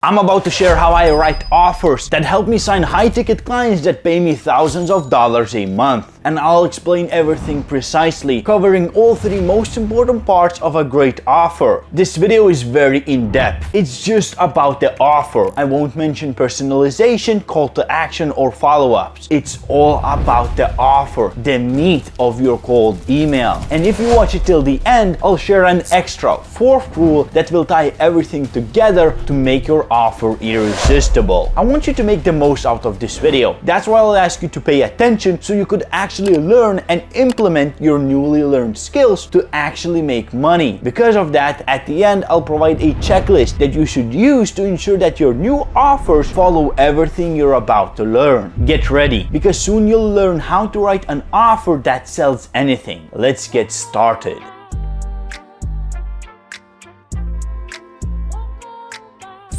I'm about to share how I write offers that help me sign high-ticket clients that pay me thousands of dollars a month. And I'll explain everything precisely, covering all three most important parts of a great offer. This video is very in-depth. It's just about the offer. I won't mention personalization, call to action, or follow-ups. It's all about the offer, the meat of your cold email. And if you watch it till the end, I'll share an extra fourth rule that will tie everything together to make your offer irresistible. I want you to make the most out of this video. That's why I'll ask you to pay attention so you could actually learn and implement your newly learned skills to actually make money. Because of that, at the end, I'll provide a checklist that you should use to ensure that your new offers follow everything you're about to learn. Get ready, because soon you'll learn how to write an offer that sells anything. Let's get started.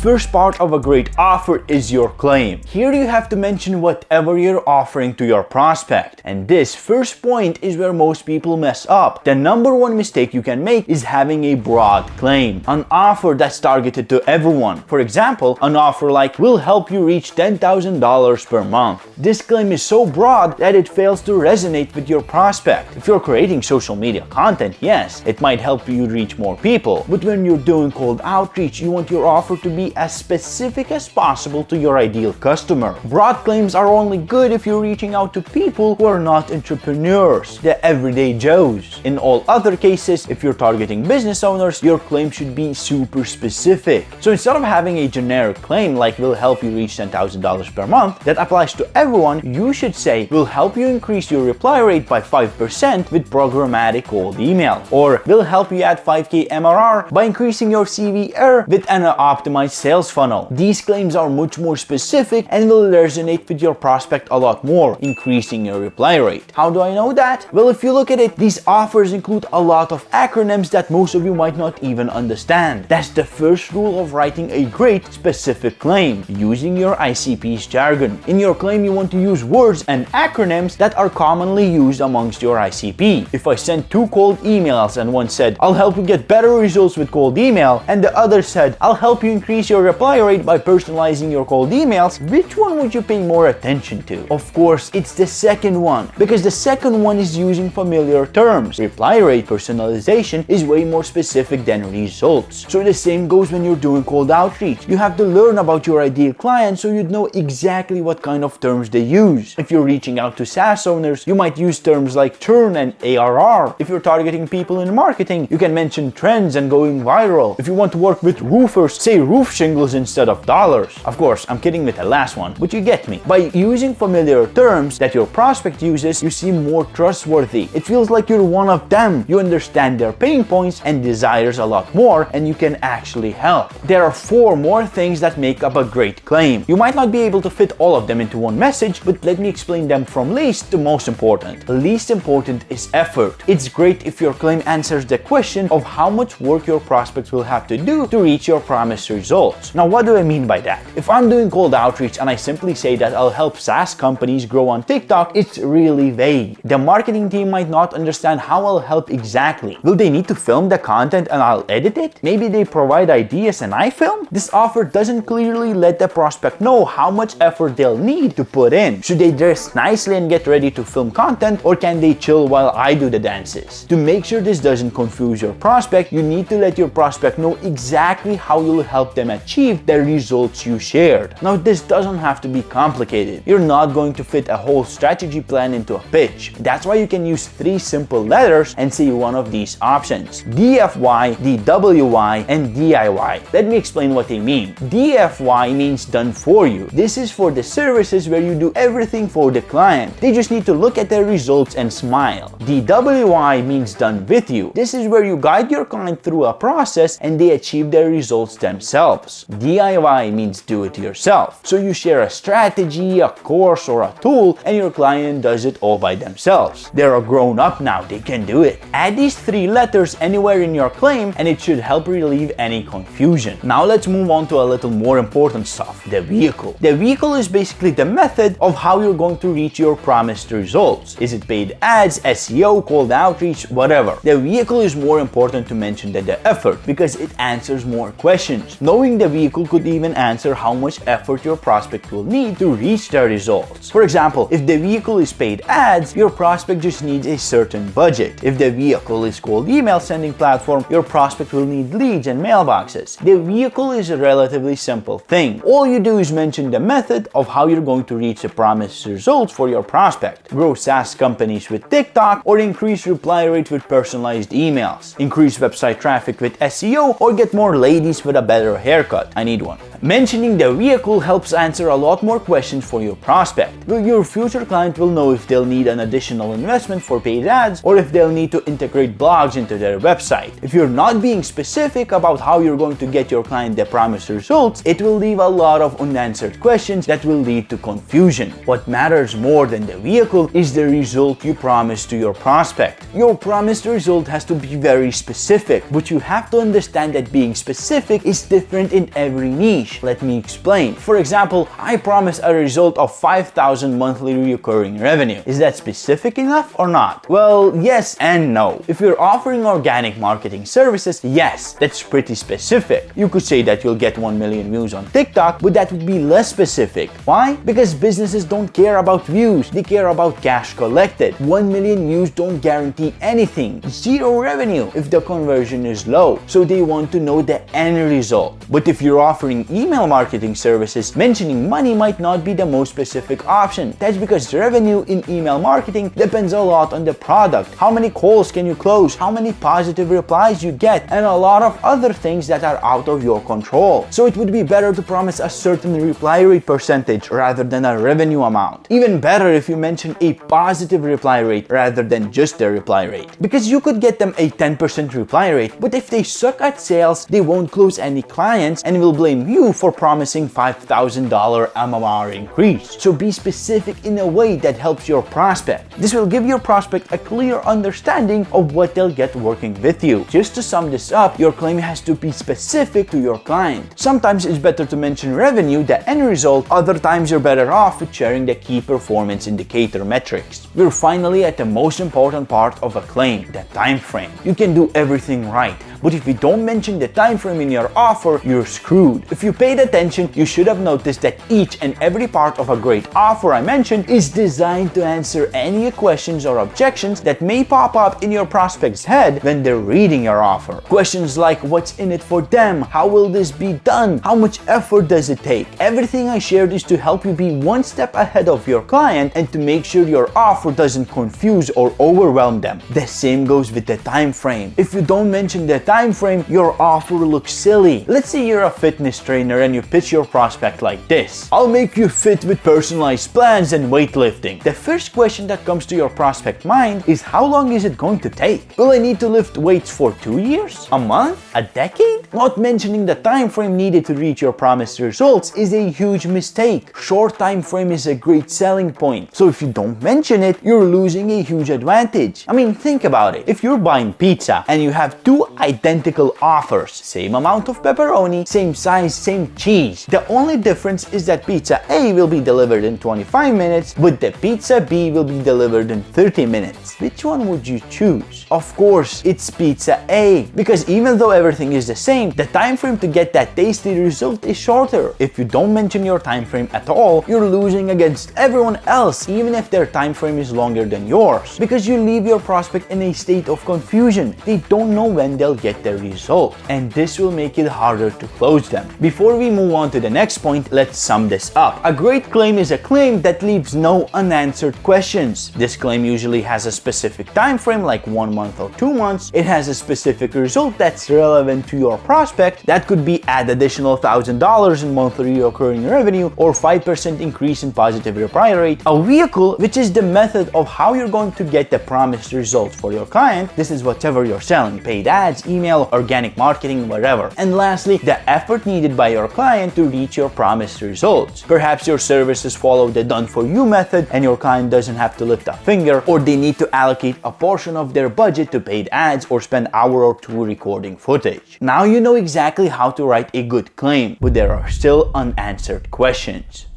First part of a great offer is your claim. Here you have to mention whatever you're offering to your prospect. And this first point is where most people mess up. The number one mistake you can make is having a broad claim, an offer that's targeted to everyone. For example, an offer like will help you reach $10,000 per month. This claim is so broad that it fails to resonate with your prospect. If you're creating social media content, yes, it might help you reach more people. But when you're doing cold outreach, you want your offer to be as specific as possible to your ideal customer. Broad claims are only good if you're reaching out to people who are not entrepreneurs, the everyday Joes. In all other cases, if you're targeting business owners, your claim should be super specific. So instead of having a generic claim like will help you reach $10,000 per month that applies to everyone, you should say will help you increase your reply rate by 5% with programmatic cold email, or will help you add 5K MRR by increasing your CVR with an optimized sales funnel. These claims are much more specific and will resonate with your prospect a lot more, increasing your reply rate. How do I know that? Well, if you look at it, these offers include a lot of acronyms that most of you might not even understand. That's the first rule of writing a great specific claim, using your ICP's jargon. In your claim, you want to use words and acronyms that are commonly used amongst your ICP. If I sent two cold emails and one said, I'll help you get better results with cold email, and the other said, I'll help you increase your reply rate by personalizing your cold emails, which one would you pay more attention to? Of course, it's the second one, because the second one is using familiar terms. Reply rate personalization is way more specific than results. So the same goes when you're doing cold outreach. You have to learn about your ideal client so you'd know exactly what kind of terms they use. If you're reaching out to SaaS owners, you might use terms like churn and ARR. If you're targeting people in marketing, you can mention trends and going viral. If you want to work with roofers, say roof shingles instead of dollars. Of course, I'm kidding with the last one, but you get me. By using familiar terms that your prospect uses, you seem more trustworthy. It feels like you're one of them. You understand their pain points and desires a lot more, and you can actually help. There are 4 more things that make up a great claim. You might not be able to fit all of them into one message, but let me explain them from least to most important. Least important is effort. It's great if your claim answers the question of how much work your prospects will have to do to reach your promised results. Now, what do I mean by that? If I'm doing cold outreach and I simply say that I'll help SaaS companies grow on TikTok, it's really vague. The marketing team might not understand how I'll help exactly. Will they need to film the content and I'll edit it? Maybe they provide ideas and I film? This offer doesn't clearly let the prospect know how much effort they'll need to put in. Should they dress nicely and get ready to film content, or can they chill while I do the dances? To make sure this doesn't confuse your prospect, you need to let your prospect know exactly how you'll help them achieve the results you shared. Now, this doesn't have to be complicated. You're not going to fit a whole strategy plan into a pitch. That's why you can use 3 simple letters and say one of these options: DFY, DWY, and DIY. Let me explain what they mean. DFY means done for you. This is for the services where you do everything for the client. They just need to look at their results and smile. DWY means done with you. This is where you guide your client through a process and they achieve their results themselves. DIY means do it yourself. So you share a strategy, a course, or a tool, and your client does it all by themselves. They're a grown up now, they can do it. Add these 3 letters anywhere in your claim and it should help relieve any confusion. Now let's move on to a little more important stuff, the vehicle. The vehicle is basically the method of how you're going to reach your promised results. Is it paid ads, SEO, cold outreach, whatever. The vehicle is more important to mention than the effort because it answers more questions. Knowing Mentioning the vehicle could even answer how much effort your prospect will need to reach their results. For example, if the vehicle is paid ads, your prospect just needs a certain budget. If the vehicle is cold email sending platform, your prospect will need leads and mailboxes. The vehicle is a relatively simple thing. All you do is mention the method of how you're going to reach the promised results for your prospect. Grow SaaS companies with TikTok, or increase reply rate with personalized emails. Increase website traffic with SEO, or get more ladies with a better haircut. I need one. Mentioning the vehicle helps answer a lot more questions for your prospect. Your future client will know if they'll need an additional investment for paid ads or if they'll need to integrate blogs into their website. If you're not being specific about how you're going to get your client the promised results, it will leave a lot of unanswered questions that will lead to confusion. What matters more than the vehicle is the result you promise to your prospect. Your promised result has to be very specific, but you have to understand that being specific is different in every niche. Let me explain. For example, I promise a result of 5,000 monthly recurring revenue. Is that specific enough or not? Well, yes and no. If you're offering organic marketing services, yes, that's pretty specific. You could say that you'll get 1 million views on TikTok, but that would be less specific. Why? Because businesses don't care about views, they care about cash collected. 1 million views don't guarantee anything. Zero revenue if the conversion is low. So they want to know the end result. But if you're offering email marketing services, mentioning money might not be the most specific option. That's because revenue in email marketing depends a lot on the product. How many calls can you close? How many positive replies you get? And a lot of other things that are out of your control. So it would be better to promise a certain reply rate percentage rather than a revenue amount. Even better if you mention a positive reply rate rather than just the reply rate. Because you could get them a 10% reply rate, but if they suck at sales, they won't close any clients and will blame you for promising $5,000 MMR increase. So be specific in a way that helps your prospect. This will give your prospect a clear understanding of what they'll get working with you. Just to sum this up, your claim has to be specific to your client. Sometimes it's better to mention revenue, the end result. Other times you're better off with sharing the key performance indicator metrics. We're finally at the most important part of a claim, the time frame. You can do everything right, but if you don't mention the time frame in your offer, you're screwed. If you paid attention, you should have noticed that each and every part of a great offer I mentioned is designed to answer any questions or objections that may pop up in your prospect's head when they're reading your offer. Questions like what's in it for them, how will this be done, how much effort does it take. Everything I shared is to help you be one step ahead of your client and to make sure your offer doesn't confuse or overwhelm them. The same goes with the time frame. If you don't mention the time frame, your offer looks silly. Let's say you're a fitness trainer and you pitch your prospect like this: I'll make you fit with personalized plans and weightlifting. The first question that comes to your prospect mind is, how long is it going to take? Will I need to lift weights for 2 years? A month? A decade? Not mentioning the time frame needed to reach your promised results is a huge mistake. Short time frame is a great selling point. So if you don't mention it, you're losing a huge advantage. I mean, think about it. If you're buying pizza and you have two identical offers, same amount of pepperoni, same size, same cheese, the only difference is that pizza A will be delivered in 25 minutes, but the pizza B will be delivered in 30 minutes. Which one would you choose? Of course, it's pizza A, because even though everything is the same, the time frame to get that tasty result is shorter. If you don't mention your time frame at all, you're losing against everyone else, even if their time frame is longer than yours, because you leave your prospect in a state of confusion. They don't know when they'll get their result, and this will make it harder to close them. Before we move on to the next point, let's sum this up. A great claim is a claim that leaves no unanswered questions. This claim usually has a specific time frame, like 1 month or 2 months. It has a specific result that's relevant to your prospect. That could be add additional $1,000 in monthly recurring revenue or 5% increase in positive reply rate. A vehicle, which is the method of how you're going to get the promised results for your client. This is whatever you're selling: paid ads, email, organic marketing, whatever. And lastly, the effort needed by your client to reach your promised results. Perhaps your services follow the done-for-you method and your client doesn't have to lift a finger, or they need to allocate a portion of their budget to paid ads or spend an hour or two recording footage. Now you know exactly how to write a good claim, but there are still unanswered questions.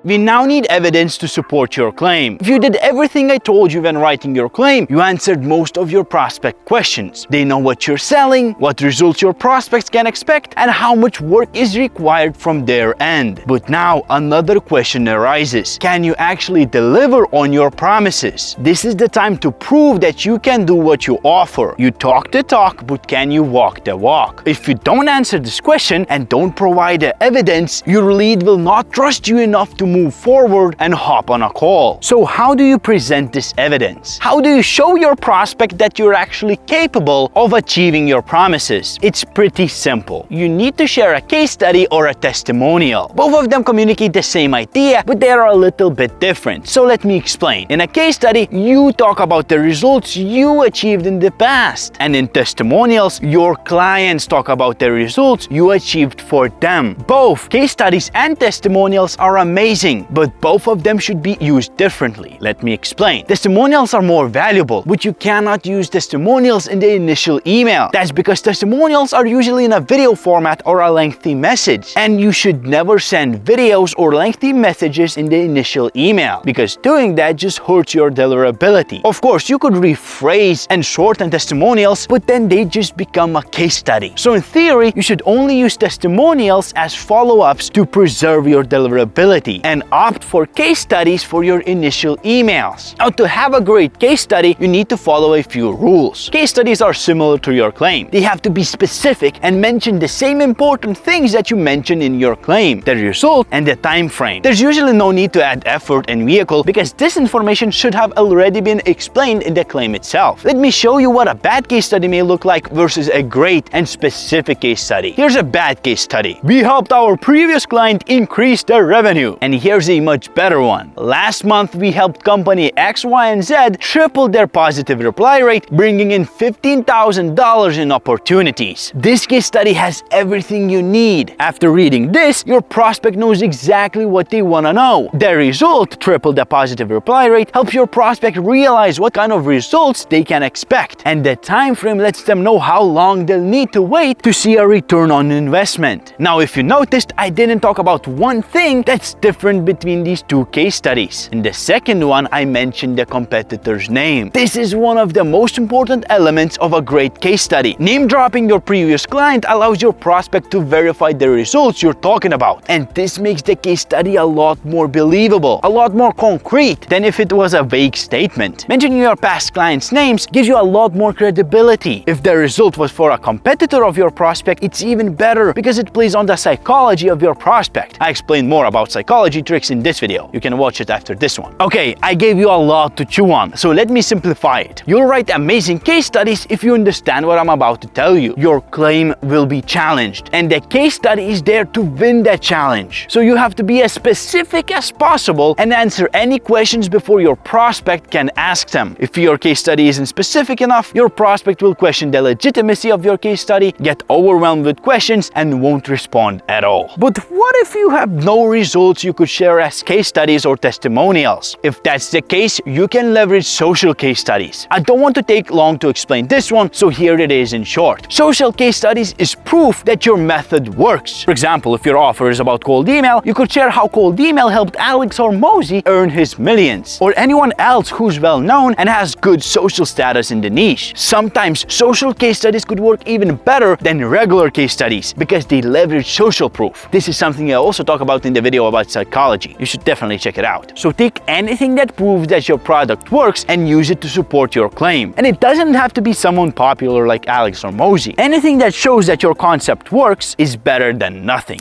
We now need evidence to support your claim. If you did everything I told you when writing your claim, you answered most of your prospect questions. They know what you're selling, what results your prospects can expect, and how much work is required from their end. But now another question arises. Can you actually deliver on your promises? This is the time to prove that you can do what you offer. You talk the talk, but can you walk the walk? If you don't answer this question and don't provide the evidence, your lead will not trust you enough to move forward and hop on a call. So how do you present this evidence? How do you show your prospect that you're actually capable of achieving your promises? It's pretty simple. You need to share a case study or a testimonial. Both of them communicate the same idea, but they are a little bit different. So let me explain. In a case study, you talk about the results you achieved in the past. And in testimonials, your clients talk about the results you achieved for them. Both case studies and testimonials are amazing, but both of them should be used differently. Let me explain. Testimonials are more valuable, but you cannot use testimonials in the initial email. That's because testimonials are usually in a video format or a lengthy message, and you should never send videos or lengthy messages in the initial email, because doing that just hurts your deliverability. Of course, you could rephrase and shorten testimonials, but then they just become a case study. So in theory, you should only use testimonials as follow-ups to preserve your deliverability, and opt for case studies for your initial emails. Now, to have a great case study, you need to follow a few rules. Case studies are similar to your claim. They have to be specific and mention the same important things that you mentioned in your claim, the result and the time frame. There's usually no need to add effort and vehicle because this information should have already been explained in the claim itself. Let me show you what a bad case study may look like versus a great and specific case study. Here's a bad case study. We helped our previous client increase their revenue. And here's a much better one. Last month, we helped company X, Y, and Z triple their positive reply rate, bringing in $15,000 in opportunities. This case study has everything you need. After reading this, your prospect knows exactly what they want to know. The result, triple the positive reply rate, helps your prospect realize what kind of results they can expect. And the time frame lets them know how long they'll need to wait to see a return on investment. Now, if you noticed, I didn't talk about one thing that's different between these two case studies. In the second one, I mentioned the competitor's name. This is one of the most important elements of a great case study. Name dropping your previous client allows your prospect to verify the results you're talking about. And this makes the case study a lot more believable, a lot more concrete than if it was a vague statement. Mentioning your past clients' names gives you a lot more credibility. If the result was for a competitor of your prospect, it's even better because it plays on the psychology of your prospect. I explain more about psychology tricks in this video. You can watch it after this one. Okay, I gave you a lot to chew on, so let me simplify it. You'll write amazing case studies if you understand what I'm about to tell you. Your claim will be challenged, and the case study is there to win that challenge. So you have to be as specific as possible and answer any questions before your prospect can ask them. If your case study isn't specific enough, your prospect will question the legitimacy of your case study, get overwhelmed with questions, and won't respond at all. But what if you have no results you could share as case studies or testimonials? If that's the case, you can leverage social case studies. I don't want to take long to explain this one, so here it is in short. Social case studies is proof that your method works. For example, if your offer is about cold email, you could share how cold email helped Alex Hormozy earn his millions, or anyone else who's well known and has good social status in the niche. Sometimes social case studies could work even better than regular case studies because they leverage social proof. This is something I also talk about in the video about psychology. You should definitely check it out. So take anything that proves that your product works and use it to support your claim. And it doesn't have to be someone popular like Alex Hormozy. Anything that shows that your concept works is better than nothing.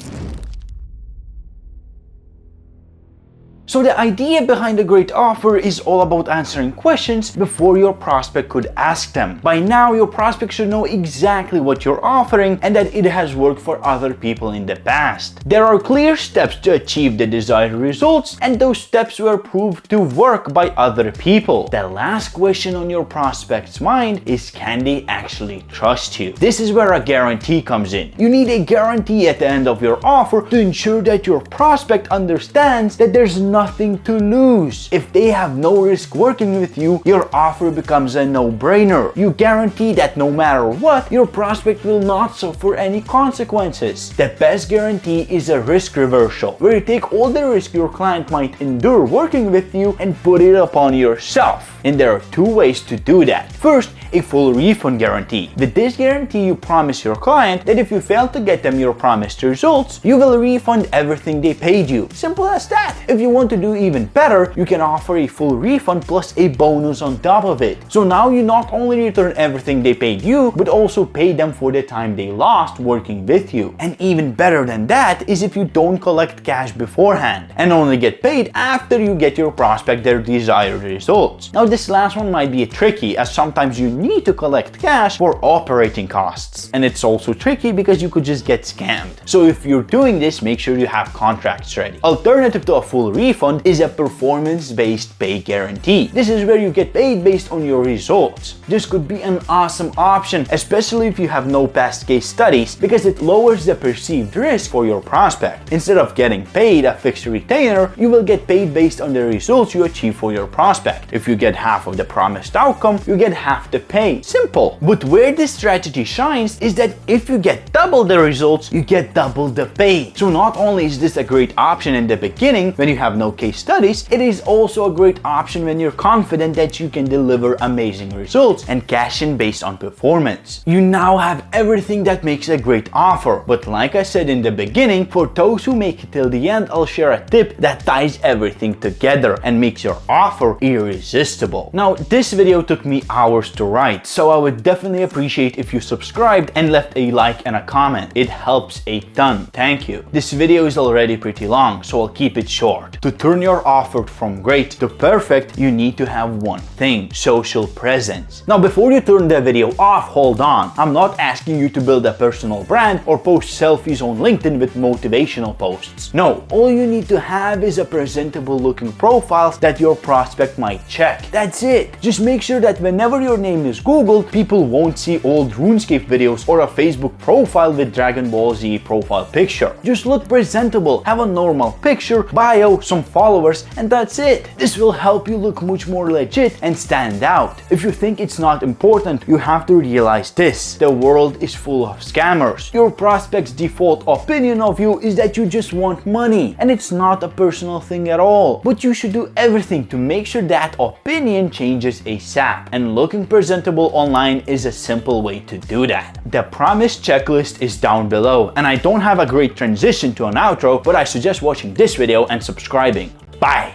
So the idea behind a great offer is all about answering questions before your prospect could ask them. By now, your prospect should know exactly what you're offering and that it has worked for other people in the past. There are clear steps to achieve the desired results, and those steps were proved to work by other people. The last question on your prospect's mind is, can they actually trust you? This is where a guarantee comes in. You need a guarantee at the end of your offer to ensure that your prospect understands that there's nothing to lose. If they have no risk working with you, your offer becomes a no-brainer. You guarantee that no matter what, your prospect will not suffer any consequences. The best guarantee is a risk reversal, where you take all the risk your client might endure working with you and put it upon yourself. And there are two ways to do that. First, a full refund guarantee. With this guarantee, you promise your client that if you fail to get them your promised results, you will refund everything they paid you. Simple as that. If you want to do even better, you can offer a full refund plus a bonus on top of it. So now you not only return everything they paid you, but also pay them for the time they lost working with you. And even better than that is if you don't collect cash beforehand and only get paid after you get your prospect their desired results. Now this last one might be tricky, as sometimes you need to collect cash for operating costs. And it's also tricky because you could just get scammed. So if you're doing this, make sure you have contracts ready. Alternative to a full refund is a performance-based pay guarantee. This is where you get paid based on your results. This could be an awesome option, especially if you have no past case studies, because it lowers the perceived risk for your prospect. Instead of getting paid a fixed retainer, you will get paid based on the results you achieve for your prospect. If you get half of the promised outcome, you get half the pay. Simple. But where this strategy shines is that if you get double the results, you get double the pay. So not only is this a great option in the beginning when you have no case studies, it is also a great option when you're confident that you can deliver amazing results and cash in based on performance. You now have everything that makes a great offer. But like I said in the beginning, for those who make it till the end, I'll share a tip that ties everything together and makes your offer irresistible. Now, this video took me hours to write, so I would definitely appreciate if you subscribed and left a like and a comment. It helps a ton. Thank you. This video is already pretty long, so I'll keep it short. To turn your offer from great to perfect, you need to have one thing: social presence. Now, before you turn the video off, hold on. I'm not asking you to build a personal brand or post selfies on LinkedIn with motivational posts. No, all you need to have is a presentable looking profile that your prospect might check. That's it. Just make sure that whenever your name is Googled, people won't see old RuneScape videos or a Facebook profile with Dragon Ball Z profile picture. Just look presentable, have a normal picture, bio, some followers, and that's it. This will help you look much more legit and stand out. If you think it's not important, you have to realize this: the world is full of scammers. Your prospect's default opinion of you is that you just want money, and it's not a personal thing at all. But you should do everything to make sure that opinion changes ASAP, and looking presentable online is a simple way to do that. The promised checklist is down below, and I don't have a great transition to an outro, but I suggest watching this video and subscribing. Bye!